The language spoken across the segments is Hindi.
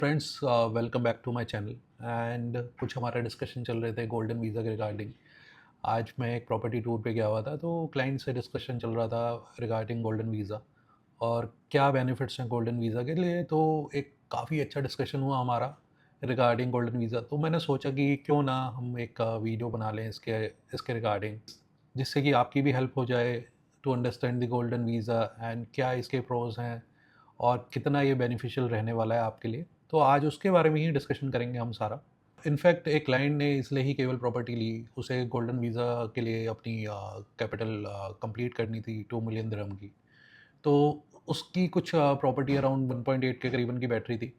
Friends, welcome back to my channel. And कुछ हमारा डिस्कशन चल रहे थे गोल्डन वीज़ा के रिगार्डिंग। आज मैं एक प्रॉपर्टी टूर पे गया हुआ था, तो क्लाइंट से डिस्कशन चल रहा था रिगार्डिंग गोल्डन वीज़ा और क्या बेनिफिट्स हैं गोल्डन वीज़ा के लिए। तो एक काफ़ी अच्छा डिस्कशन हुआ हमारा रिगार्डिंग गोल्डन वीज़ा। तो मैंने सोचा कि क्यों ना हम एक वीडियो बना लें इसके इसके रिगार्डिंग, जिससे कि आपकी भी हेल्प हो जाए to understand the golden visa and क्या इसके प्रोज हैं और कितना ये बेनिफिशियल रहने वाला है आपके लिए। तो आज उसके बारे में ही डिस्कशन करेंगे हम सारा। इनफैक्ट एक क्लाइंट ने इसलिए ही केवल प्रॉपर्टी ली, उसे गोल्डन वीज़ा के लिए अपनी कैपिटल कंप्लीट करनी थी 2 मिलियन दिरहम की। तो उसकी कुछ प्रॉपर्टी अराउंड 1.8 के करीबन की बैटरी थी।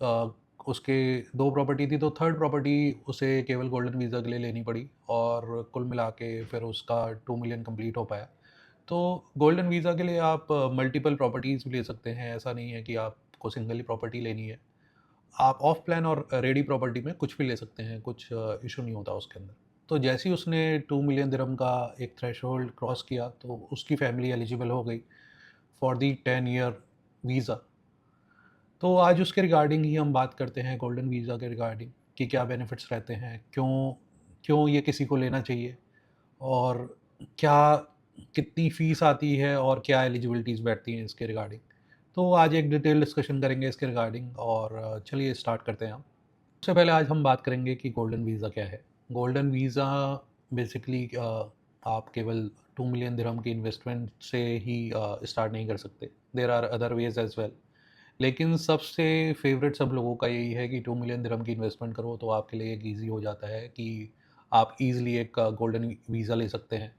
अ, उसके दो प्रॉपर्टी थी, तो थर्ड प्रॉपर्टी उसे केवल गोल्डन वीज़ा के लिए लेनी पड़ी और कुल मिला के फिर उसका 2 मिलियन कंप्लीट हो पाया। तो गोल्डन वीज़ा के लिए आप मल्टीपल प्रॉपर्टीज़ भी ले सकते हैं। ऐसा नहीं है कि आपको सिंगल ही प्रॉपर्टी लेनी है। आप ऑफ प्लान और रेडी प्रॉपर्टी में कुछ भी ले सकते हैं, कुछ इशू नहीं होता उसके अंदर। तो जैसे ही उसने 2 मिलियन दिरहम का एक थ्रेशोल्ड क्रॉस किया, तो उसकी फैमिली एलिजिबल हो गई फॉर दी 10 ईयर वीज़ा। तो आज उसके रिगार्डिंग ही हम बात करते हैं, गोल्डन वीज़ा के रिगार्डिंग, कि क्या बेनिफिट्स रहते हैं, क्यों क्यों ये किसी को लेना चाहिए और क्या कितनी फ़ीस आती है और क्या एलिजिबिलिटीज़ बैठती हैं इसके रिगार्डिंग। तो आज एक डिटेल डिस्कशन करेंगे इसके रिगार्डिंग और चलिए स्टार्ट करते हैं हम। सबसे पहले आज हम बात करेंगे कि गोल्डन वीज़ा क्या है। गोल्डन वीज़ा बेसिकली आप केवल 2 मिलियन दिरहम की इन्वेस्टमेंट से ही स्टार्ट नहीं कर सकते। There are other ways as well, लेकिन सबसे फेवरेट सब लोगों का यही है कि 2 मिलियन दिरहम की इन्वेस्टमेंट करो तो आपके लिए एक ईजी हो जाता है कि आप इजीली एक गोल्डन वीज़ा ले सकते हैं।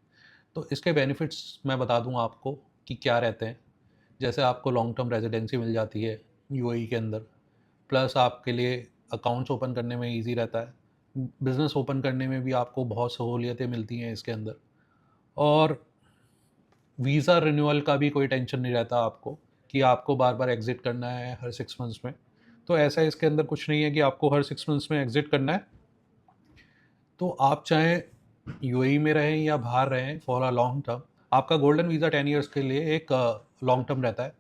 तो इसके बेनिफिट्स मैं बता दूं आपको कि क्या रहते हैं। जैसे आपको लॉन्ग टर्म रेजिडेंसी मिल जाती है यूएई के अंदर, प्लस आपके लिए अकाउंट्स ओपन करने में इजी रहता है, बिज़नेस ओपन करने में भी आपको बहुत सहूलियतें मिलती हैं इसके अंदर, और वीज़ा रिन्यूअल का भी कोई टेंशन नहीं रहता आपको कि आपको बार बार एग्ज़िट करना है हर 6 मंथ्स में। तो ऐसा इसके अंदर कुछ नहीं है कि आपको हर 6 मंथ्स में एग्ज़िट करना है। तो आप चाहें यूएई में रहें या बाहर रहें फॉर अ लॉन्ग टर्म, आपका गोल्डन वीज़ा 10 ईयर्स के लिए एक लॉन्ग टर्म रहता है।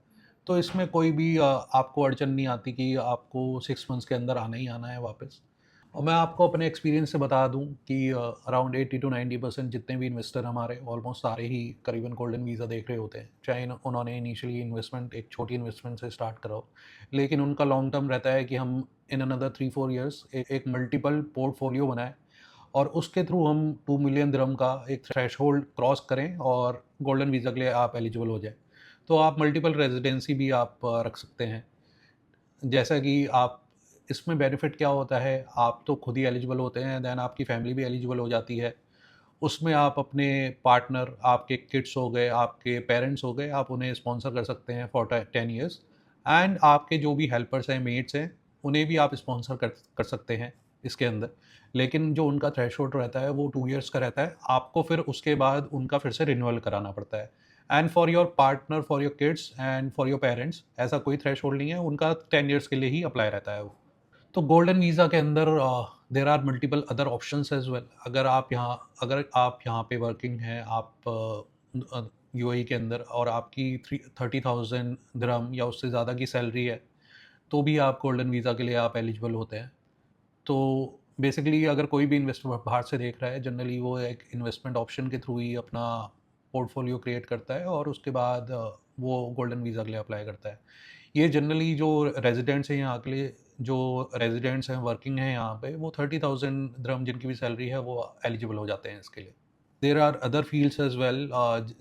तो इसमें कोई भी आपको अड़चन नहीं आती कि आपको 6 मंथ्स के अंदर आना ही आना है वापस। और मैं आपको अपने एक्सपीरियंस से बता दूं कि अराउंड 80 to 90% जितने भी इन्वेस्टर हमारे ऑलमोस्ट सारे ही करीबन गोल्डन वीज़ा देख रहे होते हैं, चाहे उन्होंने इनिशियली इन्वेस्टमेंट एक छोटी इन्वेस्टमेंट से स्टार्ट करा हो, लेकिन उनका लॉन्ग टर्म रहता है कि हम इन अनदर 3-4 ईयर्स एक मल्टीपल पोर्टफोलियो बनाएं और उसके थ्रू हम 2 मिलियन दिरहम का एक थ्रेशहोल्ड क्रॉस करें और गोल्डन वीज़ा के लिए आप एलिजिबल हो जाएं। तो आप मल्टीपल रेजिडेंसी भी आप रख सकते हैं। जैसा कि आप इसमें बेनिफिट क्या होता है, आप तो खुद ही एलिजिबल होते हैं, देन आपकी फैमिली भी एलिजिबल हो जाती है। उसमें आप अपने पार्टनर, आपके किड्स हो गए, आपके पेरेंट्स हो गए, आप उन्हें स्पॉन्सर कर सकते हैं फॉर 10 ईयर्स। एंड आपके जो भी हेल्पर्स हैं, मेट्स हैं, उन्हें भी आप स्पॉन्सर कर सकते हैं इसके अंदर। लेकिन जो उनका थ्रेशोल्ड रहता है वो 2 ईयर्स का रहता है, आपको फिर उसके बाद उनका फिर से रिन्यूअल कराना पड़ता है। And for your partner, for your kids and for your parents ऐसा कोई थ्रेशोल्ड नहीं है, उनका 10 ईयर्स के लिए ही अप्लाई रहता है वो। तो गोल्डन वीज़ा के अंदर there are multiple other options as well. अगर आप यहाँ पे वर्किंग हैं, आप यूएई के अंदर, और आपकी 30,000 दिरहम या उससे ज़्यादा की सैलरी है, तो भी आप गोल्डन वीज़ा के लिए आप एलिजिबल होते हैं। तो बेसिकली अगर कोई भी इन्वेस्टर बाहर से देख रहा है, जनरली वो एक इन्वेस्टमेंट ऑप्शन के थ्रू ही अपना पोर्टफोलियो क्रिएट करता है और उसके बाद वो गोल्डन वीज़ा के लिए अप्लाई करता है। ये जनरली जो रेजिडेंट्स हैं यहाँ के लिए, जो रेजिडेंट्स हैं, वर्किंग हैं यहाँ पे, वो 30,000 दिरहम जिनकी भी सैलरी है वो एलिजिबल हो जाते हैं इसके लिए। There are other fields as well,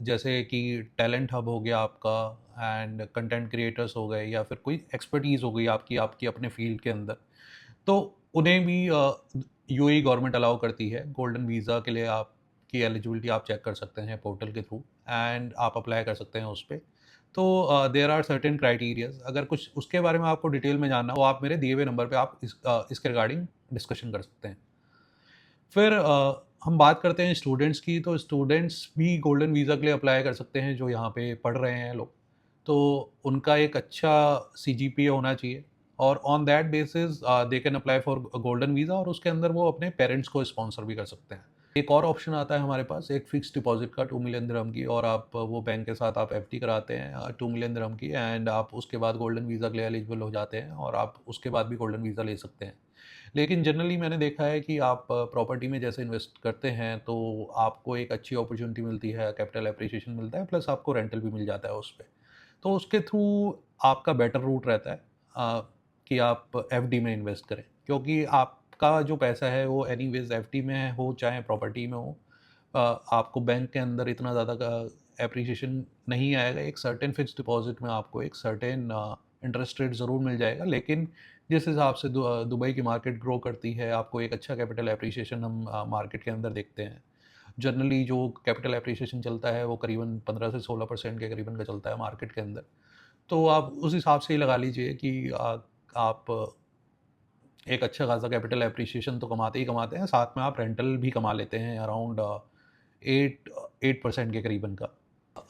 जैसे कि टैलेंट हब हो गया आपका, एंड कंटेंट क्रिएटर्स हो गए, या फिर कोई एक्सपर्टीज़ हो गई आपकी आपकी अपने फील्ड के अंदर। तो उन्हें भी यूएई गवर्नमेंट अलाउ करती है गोल्डन वीज़ा के लिए। आपकी एलिजिबिलिटी आप चेक कर सकते हैं पोर्टल के थ्रू एंड आप अप्लाई कर सकते हैं उस पर। तो देर आर सर्टेन क्राइटेरियाज। अगर कुछ उसके बारे में आपको डिटेल में जानना हो, आप मेरे दिए हुए नंबर पे आप इसके रिगार्डिंग डिस्कशन कर सकते हैं। फिर हम बात करते हैं स्टूडेंट्स की। तो स्टूडेंट्स भी गोल्डन वीज़ा के लिए अप्लाई कर सकते हैं जो यहाँ पे पढ़ रहे हैं लोग। तो उनका एक अच्छा सीजीपीए होना चाहिए और on that basis they can apply for golden visa, और उसके अंदर वो अपने पेरेंट्स को स्पॉन्सर भी कर सकते हैं। एक और ऑप्शन आता है हमारे पास, एक फ़िक्स्ड डिपॉज़िट का 2 मिलियन दिरहम की, और आप वो बैंक के साथ आप एफडी कराते हैं 2 मिलियन दिरहम की, एंड आप उसके बाद गोल्डन वीज़ा के लिए एलिजिबल हो जाते हैं और आप उसके बाद भी गोल्डन वीज़ा ले सकते हैं। लेकिन जनरली मैंने देखा है कि आप प्रॉपर्टी में जैसे इन्वेस्ट करते हैं तो आपको एक अच्छी अपॉर्चुनिटी मिलती है, कैपिटल एप्रिसिएशन मिलता है, प्लस आपको रेंटल भी मिल जाता है उस पे। तो उसके थ्रू आपका बेटर रूट रहता है कि आप एफडी में इन्वेस्ट करें, क्योंकि आपका जो पैसा है वो एनीवेज एफडी में हो चाहे प्रॉपर्टी में हो, आपको बैंक के अंदर इतना ज़्यादा का एप्रिसिएशन नहीं आएगा। एक सर्टेन फिक्स्ड डिपॉजिट में आपको एक सर्टेन इंटरेस्ट रेट ज़रूर मिल जाएगा, लेकिन जिस हिसाब से दुबई की मार्केट ग्रो करती है, आपको एक अच्छा कैपिटल एप्रिसिएशन हम मार्केट के अंदर देखते हैं। जनरली जो कैपिटल एप्रिसिएशन चलता है वो करीबन 15 से 16% के करीबन का चलता है मार्केट के अंदर। तो आप उस हिसाब से ही लगा लीजिए कि आप एक अच्छा खासा कैपिटल एप्रिसिएशन तो कमाते ही कमाते हैं, साथ में आप रेंटल भी कमा लेते हैं अराउंड 8% के करीबन का।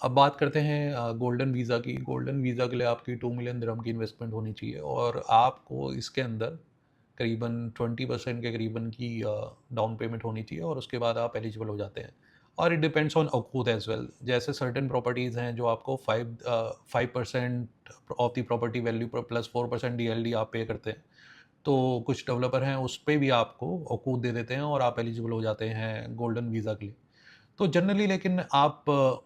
अब बात करते हैं गोल्डन वीज़ा की। गोल्डन वीज़ा के लिए आपकी 2 मिलियन दिरहम की इन्वेस्टमेंट होनी चाहिए और आपको इसके अंदर करीबन 20% के करीबन की डाउन पेमेंट होनी चाहिए, और उसके बाद आप एलिजिबल हो जाते हैं। और इट डिपेंड्स ऑन अकूद एज वेल। जैसे सर्टेन प्रॉपर्टीज़ हैं जो आपको 5% ऑफ द प्रॉपर्टी वैल्यू पर प्लस 4% डीएलडी आप पे करते हैं। तो कुछ डेवलपर हैं उस पे भी आपको अकूद दे देते हैं और आप एलिजिबल हो जाते हैं गोल्डन वीज़ा के लिए। तो जनरली लेकिन आप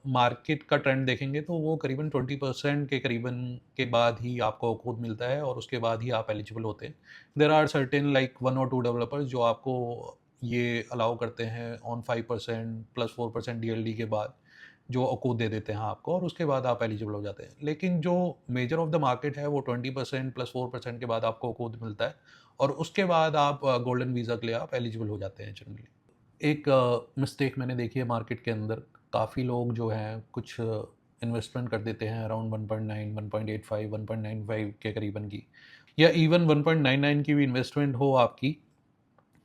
मार्केट का ट्रेंड देखेंगे तो वो करीबन 20% के करीबन के बाद ही आपको अकूद मिलता है और उसके बाद ही आप एलिजिबल होते हैं। देयर आर सर्टेन लाइक 1 और 2 डेवलपर्स जो आपको ये अलाउ करते हैं ऑन 5% प्लस 4% डीएलडी के बाद, जो अकूद दे देते हैं आपको, और उसके बाद आप एलिजिबल हो जाते हैं। लेकिन जो मेजर ऑफ द मार्केट है वो 20% प्लस 4% के बाद आपको अकूद मिलता है, और उसके बाद आप गोल्डन वीज़ा के लिए आप एलिजिबल हो जाते हैं जनरली। एक मिस्टेक मैंने देखी है मार्केट के अंदर, काफ़ी लोग जो हैं कुछ इन्वेस्टमेंट कर देते हैं अराउंड 1.9, 1.85, 1.95 के करीबन की, या इवन 1.99 की भी इन्वेस्टमेंट हो आपकी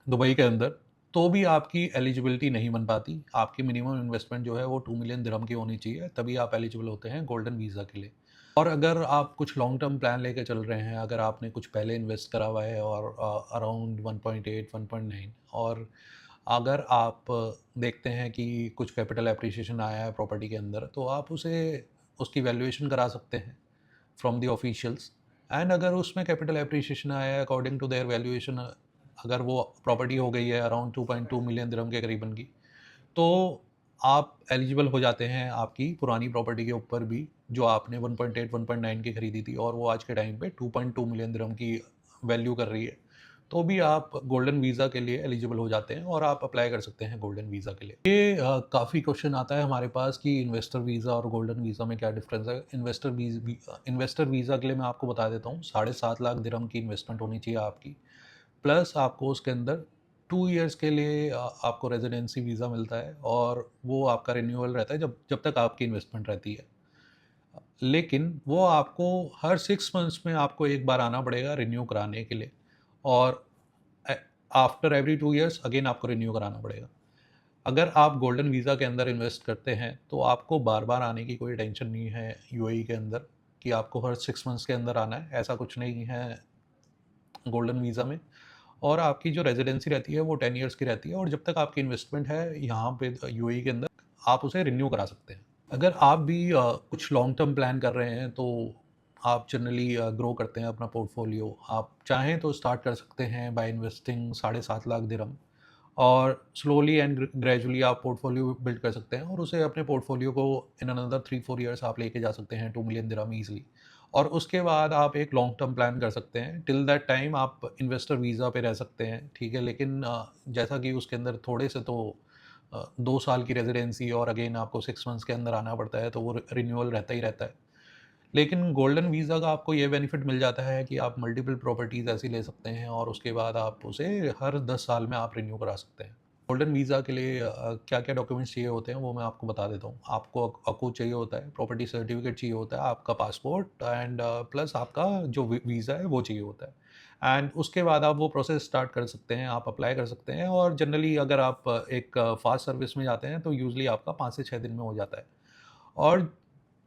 दुबई के अंदर, तो भी आपकी एलिजिबिलिटी नहीं बन पाती। आपकी मिनिमम इन्वेस्टमेंट जो है वो 2 मिलियन दिरहम की होनी चाहिए, तभी आप एलिजिबल होते हैं गोल्डन वीज़ा के लिए। और अगर आप कुछ लॉन्ग टर्म प्लान लेके चल रहे हैं, अगर आपने कुछ पहले इन्वेस्ट करा हुआ है और अराउंड 1.8, 1.9, और अगर आप देखते हैं कि कुछ कैपिटल एप्रिसिएशन आया है प्रॉपर्टी के अंदर, तो आप उसकी वैल्यूएशन करा सकते हैं फ्रॉम द ऑफिशियल्स। एंड अगर उसमें कैपिटल एप्रिसिएशन आया है अकॉर्डिंग टू देयर वैल्यूएशन, अगर वो प्रॉपर्टी हो गई है अराउंड 2.2 मिलियन दिरहम के करीबन की, तो आप एलिजिबल हो जाते हैं आपकी पुरानी प्रॉपर्टी के ऊपर भी, जो आपने 1.8, 1.9 की खरीदी थी और वो आज के टाइम पे 2.2 मिलियन दिरहम की वैल्यू कर रही है। तो भी आप गोल्डन वीज़ा के लिए एलिजिबल हो जाते हैं और आप अप्लाई कर सकते हैं गोल्डन वीज़ा के लिए। ये काफ़ी क्वेश्चन आता है हमारे पास कि इन्वेस्टर वीज़ा और गोल्डन वीज़ा में क्या डिफरेंस है। इन्वेस्टर वीज़ा के लिए मैं आपको बता देता हूँ, 7.5 लाख दिरहम की इन्वेस्टमेंट होनी चाहिए आपकी, प्लस आपको उसके अंदर 2 इयर्स के लिए आपको रेजिडेंसी वीज़ा मिलता है, और वो आपका रिन्यूअल रहता है जब जब तक आपकी इन्वेस्टमेंट रहती है। लेकिन वो आपको हर 6 मंथ्स में आपको एक बार आना पड़ेगा रिन्यू कराने के लिए, और आफ्टर एवरी 2 इयर्स अगेन आपको रिन्यू कराना पड़ेगा। अगर आप गोल्डन वीज़ा के अंदर इन्वेस्ट करते हैं तो आपको बार बार आने की कोई टेंशन नहीं है यूएई के अंदर कि आपको हर 6 मंथ्स के अंदर आना है, ऐसा कुछ नहीं है गोल्डन वीज़ा में। और आपकी जो रेजिडेंसी रहती है वो 10 इयर्स की रहती है, और जब तक आपकी इन्वेस्टमेंट है यहाँ पे यूएई के अंदर, आप उसे रिन्यू करा सकते हैं। अगर आप भी कुछ लॉन्ग टर्म प्लान कर रहे हैं तो आप जनरली ग्रो करते हैं अपना पोर्टफोलियो, आप चाहें तो स्टार्ट कर सकते हैं बाय इन्वेस्टिंग 7.5 लाख दिरहम, और स्लोली एंड ग्रेजुअली आप पोर्टफोलियो बिल्ड कर सकते हैं, और उसे अपने पोर्टफोलियो को इन अनदर 3-4 ईयर्स आप लेके जा सकते हैं 2 मिलियन दिरहम ईजिली। और उसके बाद आप एक लॉन्ग टर्म प्लान कर सकते हैं। टिल दैट टाइम आप इन्वेस्टर वीज़ा पे रह सकते हैं, ठीक है। लेकिन जैसा कि उसके अंदर थोड़े से तो 2 साल की रेजिडेंसी और अगेन आपको 6 मंथ्स के अंदर आना पड़ता है, तो वो रिन्यूअल रहता ही रहता है। लेकिन गोल्डन वीज़ा का आपको ये बेनिफिट मिल जाता है कि आप मल्टीपल प्रॉपर्टीज़ ऐसी ले सकते हैं, और उसके बाद आप उसे हर 10 साल में आप रिन्यू करा सकते हैं। गोल्डन वीज़ा के लिए क्या-क्या डॉक्यूमेंट्स चाहिए होते हैं वो मैं आपको बता देता हूँ। आपको अकूद चाहिए होता है, प्रॉपर्टी सर्टिफिकेट चाहिए होता है, आपका पासपोर्ट, एंड प्लस आपका जो वीज़ा है वो चाहिए होता है। एंड उसके बाद आप वो प्रोसेस स्टार्ट कर सकते हैं, आप अप्लाई कर सकते हैं, और जनरली अगर आप एक फ़ास्ट सर्विस में जाते हैं तो यूजुअली आपका 5 से 6 दिन में हो जाता है। और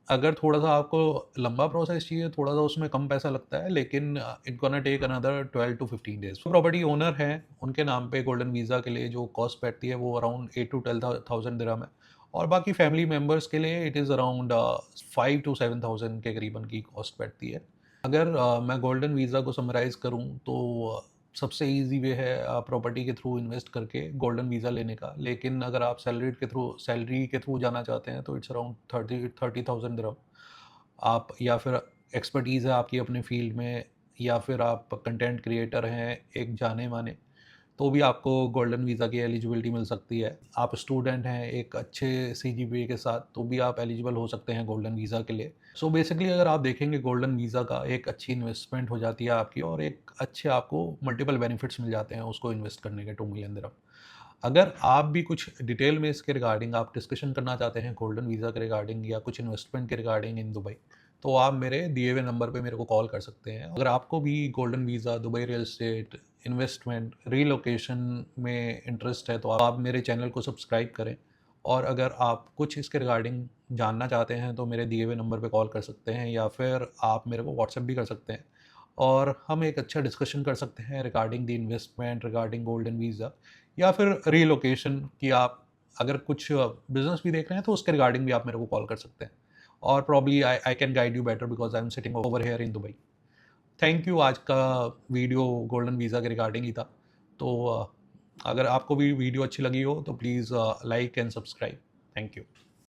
अगर थोड़ा-सा आपको लंबा प्रोसेस चाहिए, थोड़ा-सा उसमें कम पैसा लगता है, लेकिन it's gonna take another 12 to 15 days. जो प्रॉपर्टी ओनर हैं, उनके नाम पे गोल्डन वीज़ा के लिए जो कॉस्ट बैठती है वो अराउंड 8 टू 12,000 दिरहम है, और बाकी फैमिली मेंबर्स के लिए इट इज़ अराउंड 5 टू 7,000 के करीबन की कॉस्ट बैठती है। अगर मैं गोल्डन वीज़ा को समराइज़ करूँ तो सबसे ईज़ी वे है प्रॉपर्टी के थ्रू इन्वेस्ट करके गोल्डन वीज़ा लेने का। लेकिन अगर आप सैलरी के थ्रू जाना चाहते हैं तो इट्स अराउंड 30,000 दिरहम। आप या फिर एक्सपर्टीज़ है आपकी अपने फील्ड में, या फिर आप कंटेंट क्रिएटर हैं एक जाने माने, तो भी आपको गोल्डन वीज़ा की एलिजिबिलिटी मिल सकती है। आप स्टूडेंट हैं एक अच्छे सीजीपीए के साथ, तो भी आप एलिजिबल हो सकते हैं गोल्डन वीज़ा के लिए। सो बेसिकली अगर आप देखेंगे गोल्डन वीज़ा का एक अच्छी इन्वेस्टमेंट हो जाती है आपकी, और एक अच्छे आपको मल्टीपल बेनिफिट्स मिल जाते हैं उसको इन्वेस्ट करने के 2 मिलियन दिरहम। अगर आप भी कुछ डिटेल में इसके रिगार्डिंग आप डिस्कशन करना चाहते हैं गोल्डन वीज़ा के रिगार्डिंग या कुछ इन्वेस्टमेंट के रिगार्डिंग इन दुबई, तो आप मेरे दिए हुए नंबर पे मेरे को कॉल कर सकते हैं। अगर आपको भी golden visa, Dubai real estate, investment, relocation में इंटरेस्ट है तो आप मेरे चैनल को सब्सक्राइब करें। और अगर आप कुछ इसके रिगार्डिंग जानना चाहते हैं तो मेरे दिए हुए नंबर पे कॉल कर सकते हैं, या फिर आप मेरे को व्हाट्सएप भी कर सकते हैं, और हम एक अच्छा डिस्कशन कर सकते हैं regarding the investment, regarding golden visa, या फिर रीलोकेशन की आप अगर कुछ बिजनेस भी देख रहे हैं तो उसके रिगार्डिंग भी आप मेरे को कॉल कर सकते हैं। और probably I can guide you better because I am sitting over here in Dubai. Thank you. आज का वीडियो गोल्डन वीज़ा के रिगार्डिंग ही था। तो अगर आपको भी वीडियो अच्छी लगी हो तो please like and subscribe. Thank you.